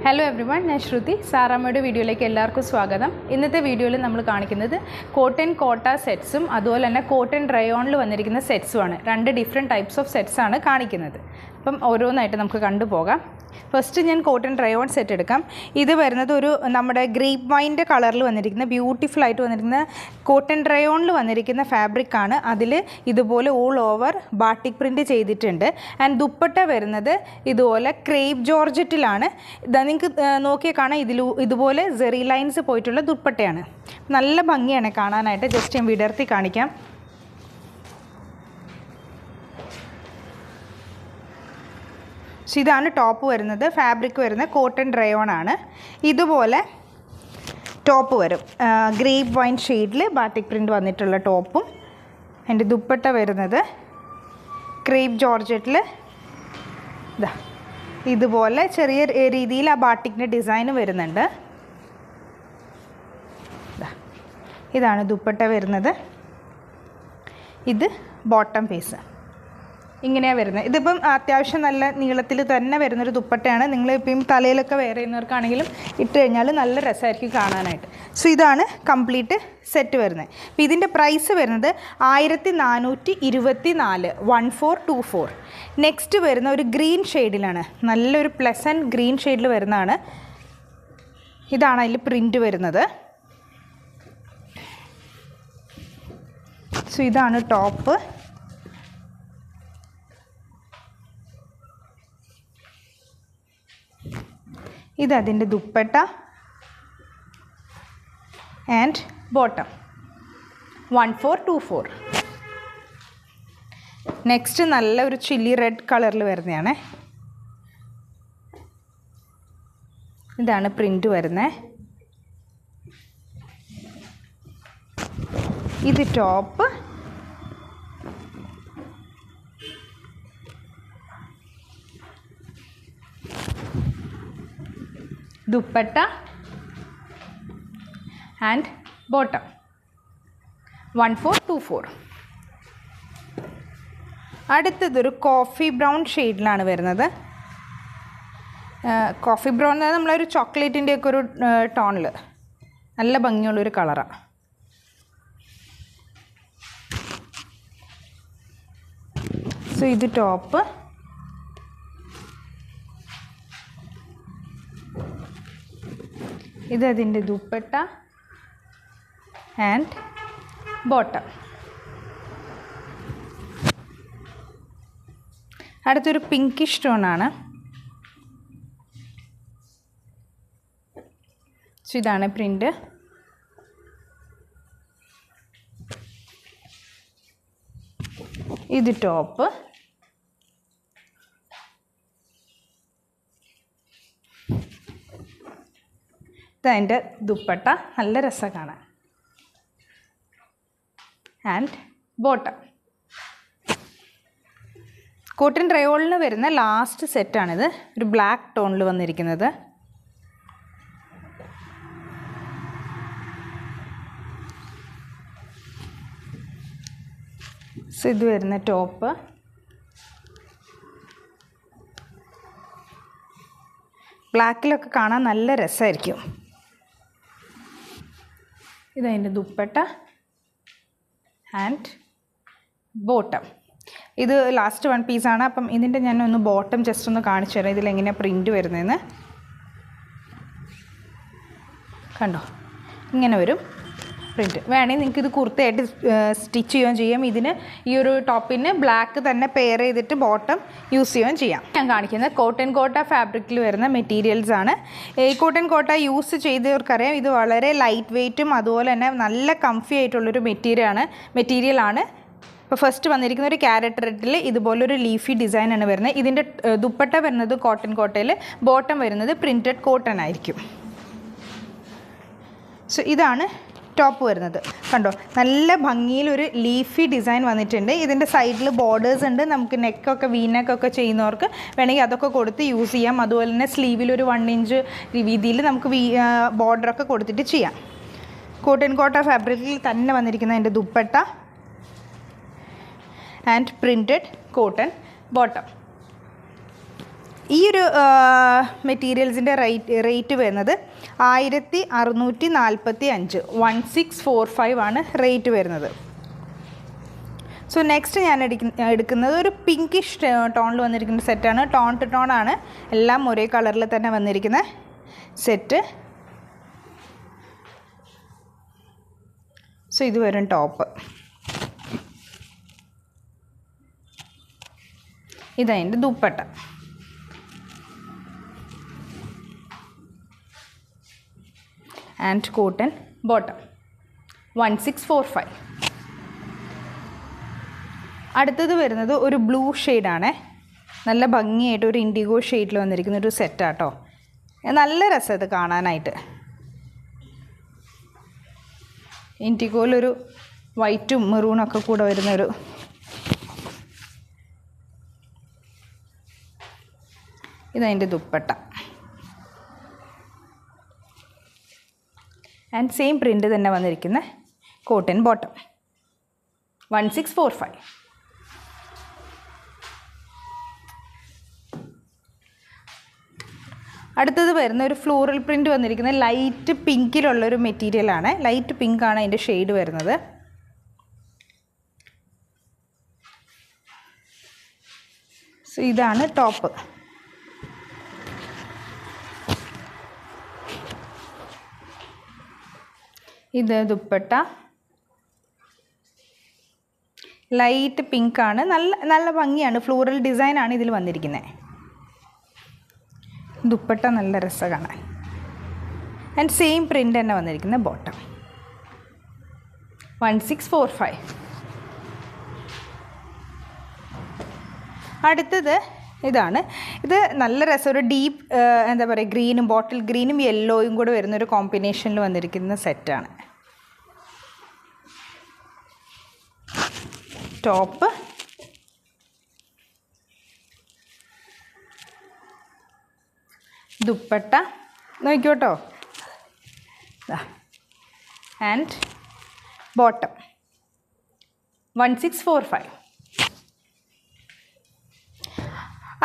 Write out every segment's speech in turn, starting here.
Hello everyone, ഞാൻ ശ്രുതി. സാറാമ്മയുടെ വീഡിയോയിലേക്ക് എല്ലാവർക്കും സ്വാഗതം. ഇന്നത്തെ വീഡിയോയിൽ നമ്മൾ കാണിക്കുന്നത് കോട്ടൺ കോട്ട സെറ്റ്സും അതുപോലെ തന്നെ കോട്ടൺ റയോണിൽ വന്നിരിക്കുന്ന സെറ്റ്സുമാണ്. രണ്ട് ഡിഫറെൻറ്റ് ടൈപ്സ് ഓഫ് സെറ്റ്സാണ് കാണിക്കുന്നത്. അപ്പം ഓരോന്നായിട്ട് നമുക്ക് കണ്ടുപോകാം. ഫസ്റ്റ് ഞാൻ കോട്ടൺ റയോൺ സെറ്റ് എടുക്കാം. ഇത് വരുന്നത് ഒരു നമ്മുടെ ഗ്രേപ്പ് വൈൻ്റെ കളറിൽ വന്നിരിക്കുന്ന ബ്യൂട്ടിഫുൾ ആയിട്ട് വന്നിരിക്കുന്ന കോട്ടൺ റയോണിൽ വന്നിരിക്കുന്ന ഫാബ്രിക്കാണ്. അതിൽ ഇതുപോലെ ഓൾ ഓവർ ബാട്ടിക് പ്രിൻറ്റ് ചെയ്തിട്ടുണ്ട്. ആൻഡ് ദുപ്പട്ട വരുന്നത് ഇതുപോലെ ക്രേപ്പ് ജോർജറ്റിലാണ്. നിങ്ങൾക്ക് നോക്കിയാൽ കാണാം, ഇതുപോലെ സെറി ലൈൻസ് പോയിട്ടുള്ള ദുപ്പട്ടയാണ്. നല്ല ഭംഗിയാണ് കാണാനായിട്ട്. ജസ്റ്റ് ഞാൻ വിടർത്തി കാണിക്കാം. സോ ഇതാണ് ടോപ്പ് വരുന്നത്. ഫാബ്രിക് വരുന്നത് കോട്ടൺ റയോൺ ആണ്. ഇതുപോലെ ടോപ്പ് വരും, ഗ്രേപ്പ് വൈൻ ഷെയ്ഡിൽ ബാറ്റിക് പ്രിൻറ്റ് വന്നിട്ടുള്ള ടോപ്പും. എൻ്റെ ദുപ്പട്ട വരുന്നത് ക്രേപ്പ് ജോർജറ്റിൽ ഇതുപോലെ ചെറിയ രീതിയിൽ ആ ബാട്ടിക്കിൻ്റെ ഡിസൈൻ വരുന്നുണ്ട്. ഇതാണ് ദുപ്പട്ട വരുന്നത്. ഇത് ബോട്ടം പീസ് ഇങ്ങനെയാണ് വരുന്നത്. ഇതിപ്പം അത്യാവശ്യം നല്ല നീളത്തിൽ തന്നെ വരുന്നൊരു ദുപ്പട്ടയാണ്. നിങ്ങളിപ്പം തലയിലൊക്കെ വെയർ ചെയ്യുന്നവർക്കാണെങ്കിലും ഇട്ട് കഴിഞ്ഞാൽ നല്ല രസമായിരിക്കും കാണാനായിട്ട്. സോ ഇതാണ് കംപ്ലീറ്റ് സെറ്റ് വരുന്നത്. അപ്പോൾ ഇതിൻ്റെ പ്രൈസ് വരുന്നത് 1424, 1424. നെക്സ്റ്റ് വരുന്ന ഒരു ഗ്രീൻ ഷെയ്ഡിലാണ്. നല്ലൊരു പ്ലസൻറ്റ് ഗ്രീൻ ഷെയ്ഡിൽ വരുന്നതാണ്. ഇതാണ് അതിൽ പ്രിൻ്റ് വരുന്നത്. സോ ഇതാണ് ടോപ്പ്. ഇതതിൻ്റെ ദുപ്പട്ട ആൻഡ് ബോട്ടം. 1424. നെക്സ്റ്റ് നല്ല ഒരു ചില്ലി റെഡ് കളറിൽ വരുന്നതാണ്. ഇതാണ് പ്രിൻ്റ് വരുന്നത്. ഇത് ടോപ്പ്. Dupatta and bottom. 1424. അടുത്തതൊരു കോഫി ബ്രൗൺ ഷെയ്ഡിലാണ് വരുന്നത്. കോഫി ബ്രൗൺ എന്ന് പറഞ്ഞാൽ നമ്മളൊരു ചോക്ലേറ്റിൻ്റെയൊക്കെ ഒരു ടോണിൽ നല്ല ഭംഗിയുള്ളൊരു കളറാണ്. സോ ഇത് ടോപ്പ്. ഇതതിൻ്റെ ദുപ്പട്ട ആൻഡ് ബോട്ടം. അടുത്തൊരു പിങ്കിഷ് ടോണാണ്. സോ ഇതാണ് പ്രിൻ്റ്. ഇത് ടോപ്പ്. ഇതതിൻ്റെ ദുപ്പട്ട. നല്ല രസം കാണാൻ. And bottom. കോട്ടൺ റയോണിൽ വരുന്ന ലാസ്റ്റ് സെറ്റാണിത്. ഒരു ബ്ലാക്ക് ടോണിൽ വന്നിരിക്കുന്നത്. സോ ഇത് വരുന്ന ടോപ്പ്. ബ്ലാക്കിലൊക്കെ കാണാൻ നല്ല രസമായിരിക്കും. ഇതതിൻ്റെ ദുപ്പട്ട ആൻഡ് ബോട്ടം. ഇത് ലാസ്റ്റ് വൺ പീസാണ്. അപ്പം ഇതിൻ്റെ ഞാൻ ഒന്ന് ബോട്ടം ജസ്റ്റ് ഒന്ന് കാണിച്ചു തരാം, ഇതിലെങ്ങനെയാണ് പ്രിൻ്റ് വരുന്നതെന്ന്. കണ്ടോ, ഇങ്ങനെ വരും പ്രിൻറ്റ്. വേണമെങ്കിൽ നിങ്ങൾക്ക് ഇത് കുർത്തയായിട്ട് സ്റ്റിച്ച് ചെയ്യുകയും ചെയ്യാം. ഇതിന് ഈ ഒരു ടോപ്പിന് ബ്ലാക്ക് തന്നെ പെയർ ചെയ്തിട്ട് ബോട്ടം യൂസ് ചെയ്യുകയും ചെയ്യാം. ഞാൻ കാണിക്കുന്നത് കോട്ടൺ കോട്ട ഫാബ്രിക്കിൽ വരുന്ന മെറ്റീരിയൽസ് ആണ്. ഈ കോട്ടൺ കോട്ട യൂസ് ചെയ്തവർക്കറിയാം, ഇത് വളരെ ലൈറ്റ് വെയ്റ്റും അതുപോലെ തന്നെ നല്ല കംഫി ആയിട്ടുള്ളൊരു മെറ്റീരിയലാണ്. ഇപ്പോൾ ഫസ്റ്റ് വന്നിരിക്കുന്ന ഒരു ക്യാരറ്റ് റെഡിൽ ഇതുപോലൊരു ലീഫി ഡിസൈനാണ് വരുന്നത്. ഇതിൻ്റെ ദുപ്പട്ട വരുന്നത് കോട്ടൺ കോട്ടയിൽ, ബോട്ടം വരുന്നത് പ്രിൻറ്റഡ് കോട്ടൺ ആയിരിക്കും. സോ ഇതാണ് ടോപ്പ് വരുന്നത്. കണ്ടോ, നല്ല ഭംഗിയിലൊരു ലീഫി ഡിസൈൻ വന്നിട്ടുണ്ട്. ഇതിൻ്റെ സൈഡിൽ ബോർഡേഴ്സ് ഉണ്ട്. നമുക്ക് നെക്കൊക്കെ വീനെക്കൊക്കെ ചെയ്യുന്നവർക്ക് വേണമെങ്കിൽ അതൊക്കെ കൊടുത്ത് യൂസ് ചെയ്യാം. അതുപോലെ തന്നെ സ്ലീവിലൊരു 1 ഇഞ്ച് വീതിയിൽ നമുക്ക് ബോർഡറൊക്കെ കൊടുത്തിട്ട് ചെയ്യാം. കോട്ടൺ കോട്ട ഫാബ്രിക്കിൽ തന്നെ വന്നിരിക്കുന്ന അതിൻ്റെ dupatta and printed cotton bottom. ഈ ഒരു മെറ്റീരിയൽസിൻ്റെ റേറ്റ് വരുന്നത് 1645, 1645 ആണ് റേറ്റ് വരുന്നത്. സോ നെക്സ്റ്റ് ഞാൻ എടുക്കുന്നത് ഒരു പിങ്കിഷ് ടോണിൽ വന്നിരിക്കുന്ന സെറ്റാണ്. ടോൺ ടു ടോൺ ആണ്, എല്ലാം ഒരേ കളറിൽ തന്നെ വന്നിരിക്കുന്ന സെറ്റ്. സോ ഇത് വരും ടോപ്പ്. ഇതതിൻ്റെ ദുപ്പട്ട. And cotton bottom. 1645. അടുത്തത് വരുന്നത് ഒരു ബ്ലൂ ഷെയ്ഡാണ്. നല്ല ഭംഗിയായിട്ട് ഒരു ഇൻഡിഗോ ഷെയ്ഡിൽ വന്നിരിക്കുന്ന ഒരു സെറ്റാട്ടോ. നല്ല രസം ഇത് കാണാനായിട്ട്. ഇൻഡിഗോയിലൊരു വൈറ്റും മെറൂണൊക്കെ കൂടെ വരുന്നൊരു ഇതതിൻ്റെ ദുപ്പട്ട. ആൻഡ് സെയിം പ്രിൻ്റ് തന്നെ വന്നിരിക്കുന്ന കോട്ടൺ ബോട്ടം. 1645. അടുത്തത് വരുന്ന ഒരു ഫ്ലോറൽ പ്രിൻ്റ് വന്നിരിക്കുന്ന ലൈറ്റ് പിങ്കിലുള്ളൊരു മെറ്റീരിയലാണ്. ലൈറ്റ് പിങ്കാണ് അതിൻ്റെ ഷെയ്ഡ് വരുന്നത്. സോ ഇതാണ് ടോപ്പ്. ഇത് ദുപ്പട്ട. ലൈറ്റ് പിങ്കാണ്, നല്ല ഭംഗിയാണ്. ഫ്ലോറൽ ഡിസൈനാണ് ഇതിൽ വന്നിരിക്കുന്നത്. ദുപ്പട്ട നല്ല രസം കാണാൻ. ആൻഡ് സെയിം പ്രിൻ്റ് തന്നെ വന്നിരിക്കുന്ന ബോട്ടം. 1645. അടുത്തത് ഇതാണ്. ഇത് നല്ല രസം, ഒരു ഡീപ്പ് എന്താ പറയുക, ഗ്രീനും ബോട്ടിൽ ഗ്രീനും യെല്ലോയും കൂടെ വരുന്നൊരു കോമ്പിനേഷനിൽ വന്നിരിക്കുന്ന സെറ്റാണ്. ടോപ്പ്. ദുപ്പട്ട നോക്കിക്കോട്ടോ. And bottom. 1645.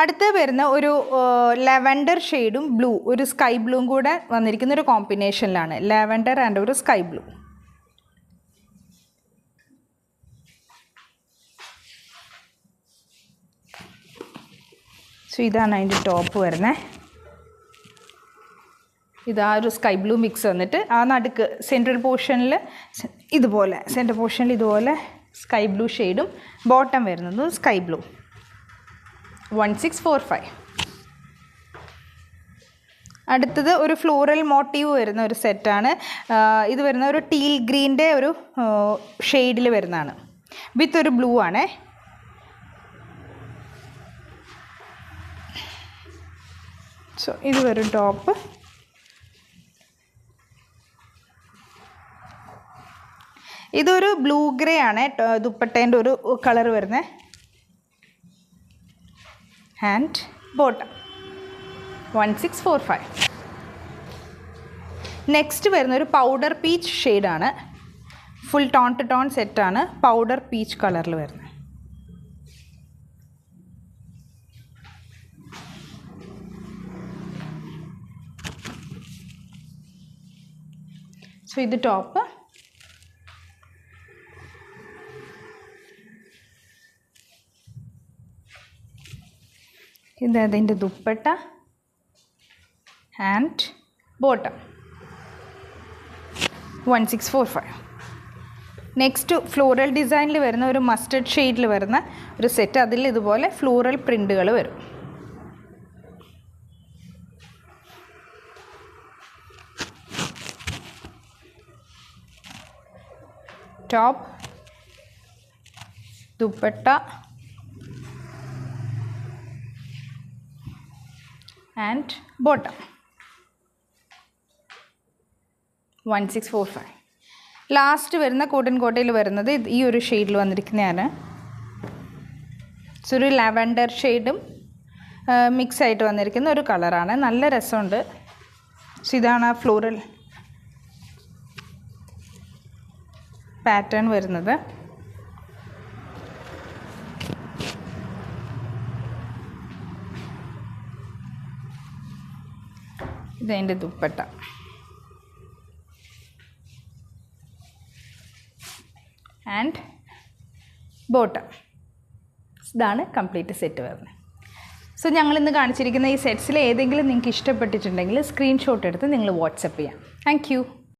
അടുത്ത് വരുന്ന ഒരു ലാവൻഡർ ഷെയ്ഡും ബ്ലൂ, ഒരു സ്കൈ ബ്ലൂവും കൂടെ വന്നിരിക്കുന്ന ഒരു കോമ്പിനേഷനിലാണ്. ലാവൻഡർ ആൻഡ് ഒരു സ്കൈ ബ്ലൂ. സോ ഇതാണ് അതിൻ്റെ ടോപ്പ് വരുന്നത്. ഇതാ ഒരു സ്കൈ ബ്ലൂ മിക്സ് വന്നിട്ട് ആ നടുക്ക് സെൻട്രൽ പോർഷനിൽ ഇതുപോലെ, സെൻട്രൽ പോർഷനിൽ ഇതുപോലെ സ്കൈ ബ്ലൂ ഷെയ്ഡും ബോട്ടം വരുന്നതും സ്കൈ ബ്ലൂ. 1645. അടുത്തത് ഒരു ഫ്ലോറൽ മോട്ടീവ് വരുന്ന ഒരു സെറ്റാണ്. ഇത് വരുന്ന ഒരു ടീൽ ഗ്രീൻ്റെ ഒരു ഷെയ്ഡിൽ വരുന്നതാണ്. വിത്ത് ഒരു ബ്ലൂ ആണേ. സോ ഇത് വരും ടോപ്പ്. ഇതൊരു ബ്ലൂ ഗ്രേ ആണ് ദുപ്പട്ടേൻ്റെ ഒരു കളർ വരുന്നത്. And bottom. 1645. നെക്സ്റ്റ് വരുന്ന ഒരു പൗഡർ പീച്ച് ഷെയ്ഡാണ്. ഫുൾ ടോൺ ടു ടോൺ സെറ്റാണ്. പൗഡർ പീച്ച് കളറിൽ വരുന്നത്. സോ ഇത് ടോപ്പ്. ഇത് അതിൻ്റെ dupatta and bottom. 1645. Next floral ഡിസൈനിൽ വരുന്ന ഒരു മസ്റ്റർഡ് ഷെയ്ഡിൽ വരുന്ന ഒരു സെറ്റ്. അതിൽ ഇതുപോലെ ഫ്ലോറൽ പ്രിൻ്റുകൾ വരും. Top, dupatta and bottom. 1645. Last വരുന്ന കോട്ടൺ കോട്ടയിൽ വരുന്നത് ഈ ഒരു ഷെയ്ഡിൽ വന്നിരിക്കുന്നതാണ്. ഒരു ലാവൻഡർ ഷെയ്ഡും മിക്സ് ആയിട്ട് വന്നിരിക്കുന്ന ഒരു കളറാണ്. നല്ല രസമുണ്ട്. ഇതാണ് ആ ഫ്ലോറൽ പാറ്റേൺ വരുന്നത്. ഇതതിൻ്റെ ദുപ്പട്ട. And bottom. ഇതാണ് കംപ്ലീറ്റ് സെറ്റ് വരുന്നത്. സോ ഞങ്ങളിന്ന് കാണിച്ചിരിക്കുന്ന ഈ സെറ്റ്സിൽ ഏതെങ്കിലും നിങ്ങൾക്ക് ഇഷ്ടപ്പെട്ടിട്ടുണ്ടെങ്കിൽ സ്ക്രീൻഷോട്ട് എടുത്ത് നിങ്ങൾ വാട്സപ്പ് ചെയ്യാം. Thank you.